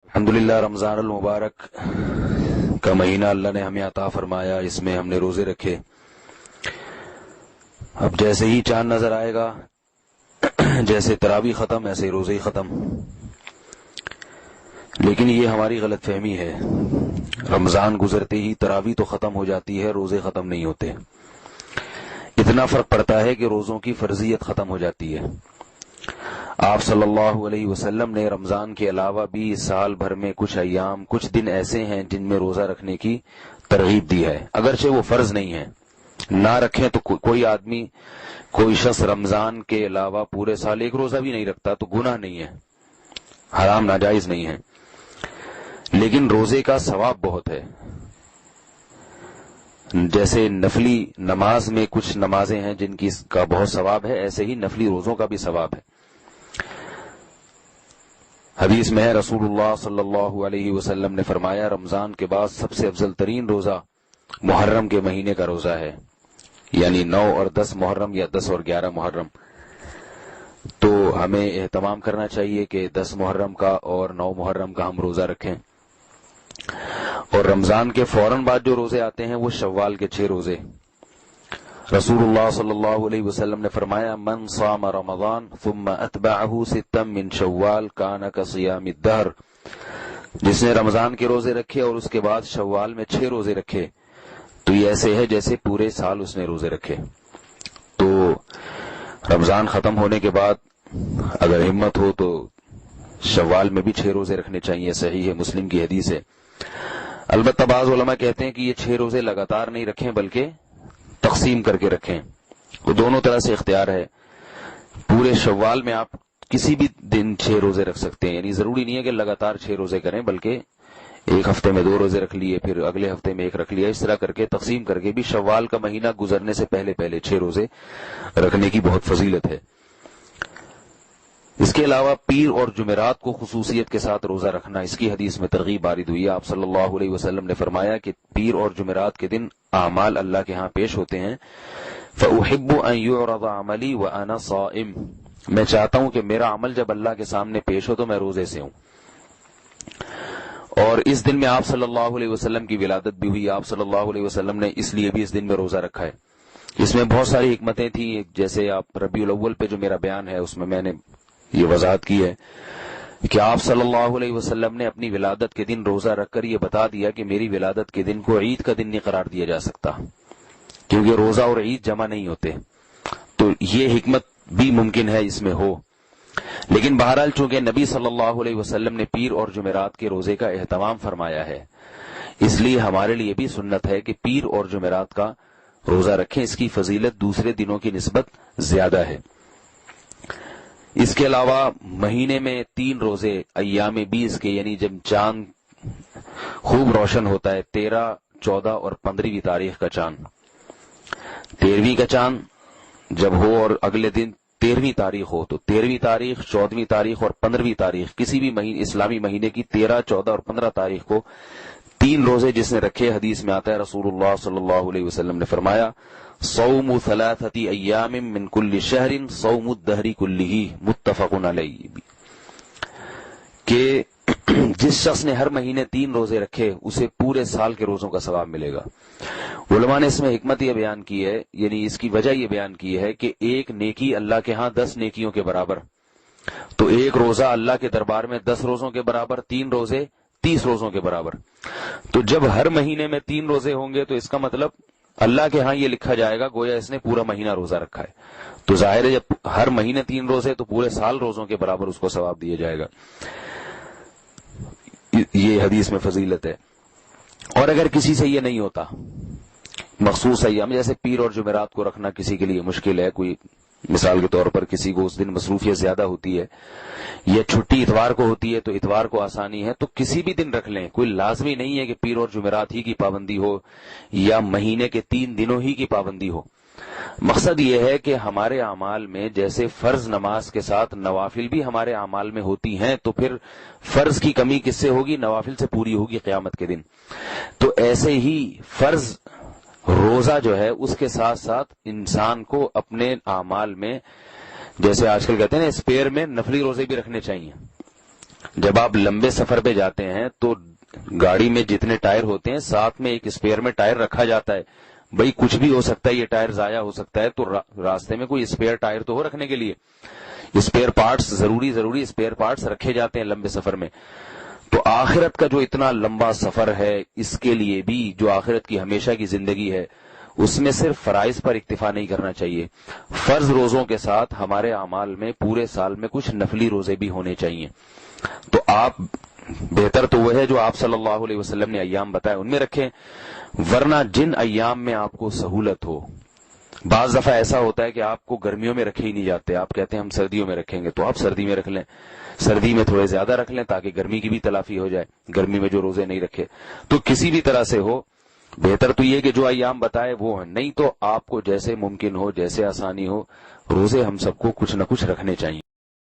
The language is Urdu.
الحمدللہ رمضان المبارک کا مہینہ اللہ نے ہمیں عطا فرمایا، اس میں ہم نے روزے رکھے۔ اب جیسے ہی چاند نظر آئے گا، جیسے تراویح ختم ایسے ہی روزے ہی ختم۔ لیکن یہ ہماری غلط فہمی ہے، رمضان گزرتے ہی تراویح تو ختم ہو جاتی ہے، روزے ختم نہیں ہوتے۔ اتنا فرق پڑتا ہے کہ روزوں کی فرضیت ختم ہو جاتی ہے۔ آپ صلی اللہ علیہ وسلم نے رمضان کے علاوہ بھی سال بھر میں کچھ ایام، کچھ دن ایسے ہیں جن میں روزہ رکھنے کی ترغیب دی ہے، اگرچہ وہ فرض نہیں ہے۔ نہ رکھیں تو کوئی آدمی، کوئی شخص رمضان کے علاوہ پورے سال ایک روزہ بھی نہیں رکھتا تو گناہ نہیں ہے، حرام ناجائز نہیں ہے، لیکن روزے کا ثواب بہت ہے۔ جیسے نفلی نماز میں کچھ نمازیں ہیں جن کی کا بہت ثواب ہے، ایسے ہی نفلی روزوں کا بھی ثواب ہے۔ حدیث میں ہے، رسول اللہ صلی اللہ علیہ وسلم نے فرمایا، رمضان کے بعد سب سے افضل ترین روزہ محرم کے مہینے کا روزہ ہے، یعنی 9 اور 10 محرم یا 10 اور 11 محرم۔ تو ہمیں اہتمام کرنا چاہیے کہ 10 محرم کا اور 9 محرم کا ہم روزہ رکھیں۔ اور رمضان کے فوراً بعد جو روزے آتے ہیں وہ شوال کے 6 روزے۔ رسول اللہ صلی اللہ علیہ وسلم نے فرمایا، من صام رمضان ثم اتبعه 6 من شوال کان کصیام الدہر، جس نے رمضان کے روزے رکھے اور اس کے بعد شوال میں 6 روزے رکھے تو یہ ایسے ہے جیسے پورے سال اس نے روزے رکھے۔ تو رمضان ختم ہونے کے بعد اگر ہمت ہو تو شوال میں بھی 6 روزے رکھنے چاہیے، صحیح ہے، مسلم کی حدیث ہے۔ البتہ بعض علماء کہتے ہیں کہ یہ 6 روزے لگاتار نہیں رکھیں بلکہ تقسیم کر کے رکھیں، وہ دونوں طرح سے اختیار ہے۔ پورے شوال میں آپ کسی بھی دن 6 روزے رکھ سکتے ہیں، یعنی ضروری نہیں ہے کہ لگاتار 6 روزے کریں، بلکہ ایک ہفتے میں 2 روزے رکھ لیے، پھر اگلے ہفتے میں 1 رکھ لیا، اس طرح کر کے تقسیم کر کے بھی شوال کا مہینہ گزرنے سے پہلے 6 روزے رکھنے کی بہت فضیلت ہے۔ اس کے علاوہ پیر اور جمعرات کو خصوصیت کے ساتھ روزہ رکھنا، اس کی حدیث میں ترغیب وارد ہوئی ہے۔ آپ صلی اللہ علیہ وسلم نے فرمایا کہ پیر اور جمعرات کے دن اعمال اللہ کے ہاں پیش ہوتے ہیں، فَأُحِبُّ أَن يُعْرَضَ عَمَلِي وَأَنَا صَائِمٌ، میں چاہتا ہوں کہ میرا عمل جب اللہ کے سامنے پیش ہو تو میں روزے سے ہوں۔ اور اس دن میں آپ صلی اللہ علیہ وسلم کی ولادت بھی ہوئی، آپ صلی اللہ علیہ وسلم نے اس لیے بھی اس دن میں روزہ رکھا ہے۔ اس میں بہت ساری حکمتیں تھیں، جیسے آپ ربیع الاول پہ جو میرا بیان ہے اس میں نے یہ وضاحت کی ہے کہ آپ صلی اللہ علیہ وسلم نے اپنی ولادت کے دن روزہ رکھ کر یہ بتا دیا کہ میری ولادت کے دن کو عید کا دن نہیں قرار دیا جا سکتا، کیونکہ روزہ اور عید جمع نہیں ہوتے، تو یہ حکمت بھی ممکن ہے اس میں ہو۔ لیکن بہرحال چونکہ نبی صلی اللہ علیہ وسلم نے پیر اور جمعرات کے روزے کا اہتمام فرمایا ہے، اس لیے ہمارے لیے بھی سنت ہے کہ پیر اور جمعرات کا روزہ رکھیں، اس کی فضیلت دوسرے دنوں کی نسبت زیادہ ہے۔ اس کے علاوہ مہینے میں 3 روزے ایام 20 کے، یعنی جب چاند خوب روشن ہوتا ہے، 13، 14 اور 15ویں تاریخ کا چاند، 13ویں کا چاند جب ہو اور اگلے دن 13ویں تاریخ ہو تو 13ویں تاریخ، 14ویں تاریخ اور 15ویں تاریخ، کسی بھی اسلامی مہینے کی 13، 14 اور 15 تاریخ کو 3 روزے جس نے رکھے، حدیث میں آتا ہے رسول اللہ صلی اللہ علیہ وسلم نے فرمایا، صوم 3 ایام من کل شہر صوم الدہر کلہ، متفق علیہ، کہ جس شخص نے ہر مہینے 3 روزے رکھے اسے پورے سال کے روزوں کا ثواب ملے گا۔ علماء نے اس میں حکمت یہ بیان کی ہے، یعنی اس کی وجہ یہ بیان کی ہے کہ ایک نیکی اللہ کے ہاں 10 نیکیوں کے برابر، تو ایک روزہ اللہ کے دربار میں 10 روزوں کے برابر، 3 روزے 30 روزوں کے برابر۔ تو جب ہر مہینے میں 3 روزے ہوں گے تو اس کا مطلب اللہ کے ہاں یہ لکھا جائے گا گویا اس نے پورا مہینہ روزہ رکھا ہے، تو ظاہر ہے جب ہر مہینے 3 روزے تو پورے سال روزوں کے برابر اس کو ثواب دیا جائے گا۔ یہ حدیث میں فضیلت ہے۔ اور اگر کسی سے یہ نہیں ہوتا، مخصوص ایام جیسے پیر اور جمعرات کو رکھنا کسی کے لیے مشکل ہے، کوئی مثال کے طور پر کسی کو اس دن مصروفیت زیادہ ہوتی ہے یا چھٹی اتوار کو ہوتی ہے تو اتوار کو آسانی ہے، تو کسی بھی دن رکھ لیں، کوئی لازمی نہیں ہے کہ پیر اور جمعرات ہی کی پابندی ہو یا مہینے کے 3 دنوں ہی کی پابندی ہو۔ مقصد یہ ہے کہ ہمارے اعمال میں جیسے فرض نماز کے ساتھ نوافل بھی ہمارے اعمال میں ہوتی ہیں، تو پھر فرض کی کمی کس سے ہوگی؟ نوافل سے پوری ہوگی قیامت کے دن۔ تو ایسے ہی فرض روزہ جو ہے اس کے ساتھ ساتھ انسان کو اپنے اعمال میں، جیسے آج کل کہتے ہیں نا، اسپیئر میں نفلی روزے بھی رکھنے چاہیے، جب آپ لمبے سفر پہ جاتے ہیں تو گاڑی میں جتنے ٹائر ہوتے ہیں ساتھ میں ایک اسپیئر میں ٹائر رکھا جاتا ہے. بھائی کچھ بھی ہو سکتا ہے, یہ ٹائر ضائع ہو سکتا ہے, تو راستے میں کوئی اسپیئر ٹائر تو ہو رکھنے کے لیے. اسپیئر پارٹس ضروری اسپیئر پارٹس رکھے جاتے ہیں لمبے سفر میں. تو آخرت کا جو اتنا لمبا سفر ہے, اس کے لیے بھی جو آخرت کی ہمیشہ کی زندگی ہے, اس میں صرف فرائض پر اکتفا نہیں کرنا چاہیے. فرض روزوں کے ساتھ ہمارے اعمال میں پورے سال میں کچھ نفلی روزے بھی ہونے چاہیے. تو آپ بہتر تو وہ ہے جو آپ صلی اللہ علیہ وسلم نے ایام بتائے ان میں رکھیں, ورنہ جن ایام میں آپ کو سہولت ہو. بعض دفعہ ایسا ہوتا ہے کہ آپ کو گرمیوں میں رکھے ہی نہیں جاتے, آپ کہتے ہیں ہم سردیوں میں رکھیں گے, تو آپ سردی میں رکھ لیں, سردی میں تھوڑے زیادہ رکھ لیں تاکہ گرمی کی بھی تلافی ہو جائے, گرمی میں جو روزے نہیں رکھے. تو کسی بھی طرح سے ہو, بہتر تو یہ کہ جو ایام بتائے وہ ہیں, نہیں تو آپ کو جیسے ممکن ہو, جیسے آسانی ہو, روزے ہم سب کو کچھ نہ کچھ رکھنے چاہیے.